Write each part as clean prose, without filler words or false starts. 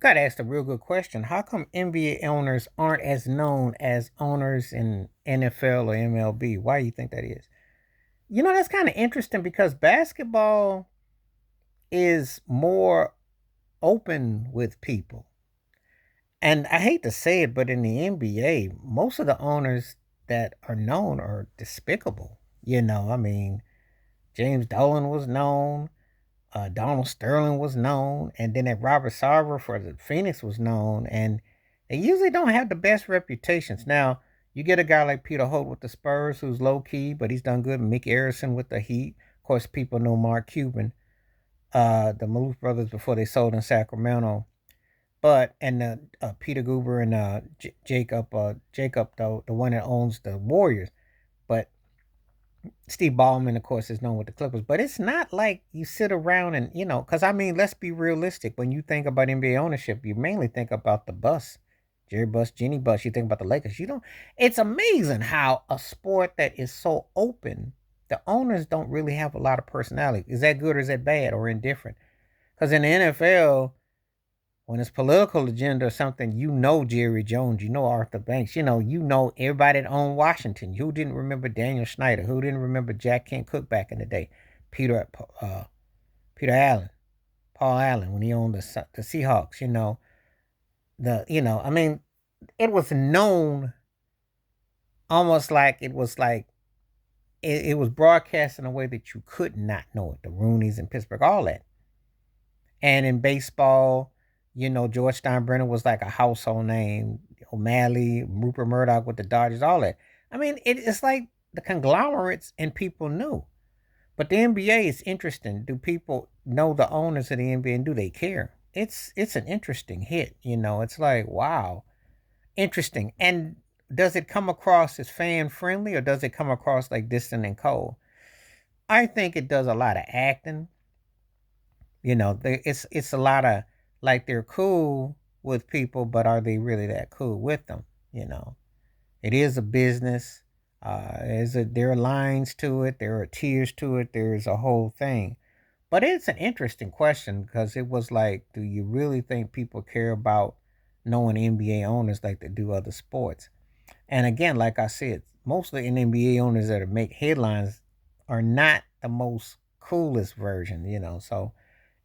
Got to ask a real good question. How come NBA owners aren't as known as owners in NFL or MLB? Why do you think that is? That's kind of interesting because basketball is more open with people. And I hate to say it, but in the NBA, most of the owners that are known are despicable. I mean, James Dolan was known, Donald Sterling was known, and then that Robert Sarver for the Phoenix was known, and they usually don't have the best reputations. Now, you get a guy like Peter Holt with the Spurs, who's low key, but he's done good. Mick Arison with the Heat. Of course, people know Mark Cuban, the Maloof brothers before they sold in Sacramento. But and Peter Goober and Jacob, the one that owns the Warriors. But Steve Ballman, of course, is known with the Clippers. But it's not like you sit around and because I mean, let's be realistic. When you think about NBA ownership, you mainly think about the bus, Jerry Buss, Jenny Buss. You think about the Lakers. You don't. It's amazing how a sport that is so open, the owners don't really have a lot of personality. Is that good or is that bad or indifferent? Because in the NFL, when it's political agenda or something, Jerry Jones, Arthur Banks, everybody that owned Washington. Who didn't remember Daniel Snyder? Who didn't remember Jack Kent Cook back in the day? Peter uh, Peter Allen, Paul Allen when he owned the Seahawks. I mean, it was known almost like it was broadcast in a way that you could not know it. The Rooneys in Pittsburgh, all that. And in baseball, George Steinbrenner was like a household name. O'Malley, Rupert Murdoch with the Dodgers, all that. I mean, it's like the conglomerates and people knew. But the NBA is interesting. Do people know the owners of the NBA and do they care? It's an interesting hit. It's like, wow, interesting. And does it come across as fan friendly or does it come across like distant and cold? I think it does a lot of acting. It's a lot of like they're cool with people, but are they really that cool with them? You know, it is a business. There are lines to it. There are tiers to it. There's a whole thing. But it's an interesting question because it was like, do you really think people care about knowing NBA owners like they do other sports? And again, like I said, most of the NBA owners that make headlines are not the most coolest version. So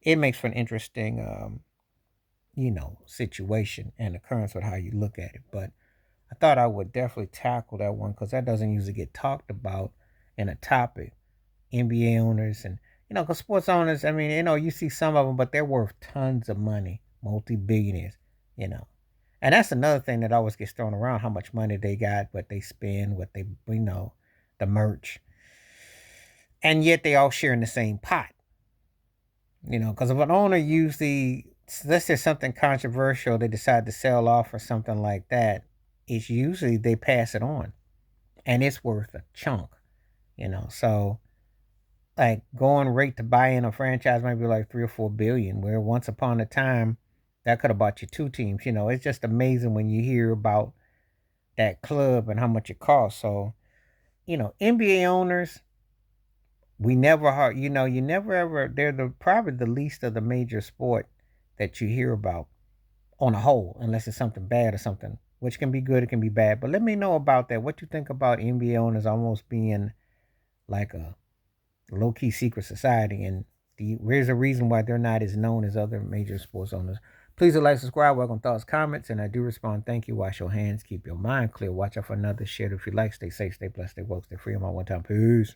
it makes for an interesting, situation and occurrence with how you look at it. But I thought I would definitely tackle that one because that doesn't usually get talked about in a topic. NBA owners and, because sports owners, I mean, you see some of them, but they're worth tons of money, multi billionaires, you know. And that's another thing that always gets thrown around how much money they got, what they spend, the merch. And yet they all share in the same pot. Because if an owner usually, let's say something controversial, they decide to sell off or something like that, it's usually they pass it on and it's worth a chunk. So like going rate to buy in a franchise might be like 3 or 4 billion, where once upon a time that could have bought you two teams. It's just amazing when you hear about that club and how much it costs. So, NBA owners, we never heard, you never ever, they're probably the least of the major sport that you hear about on a whole, unless it's something bad or something, which can be good, it can be bad. But let me know about that. What you think about NBA owners almost being like a low key secret society, and there's a reason why they're not as known as other major sports owners. Please like, subscribe, welcome thoughts, comments, and I do respond. Thank you. Wash your hands, keep your mind clear. Watch out for another shit. If you like, stay safe, stay blessed, stay woke, stay free. On my one time. Peace.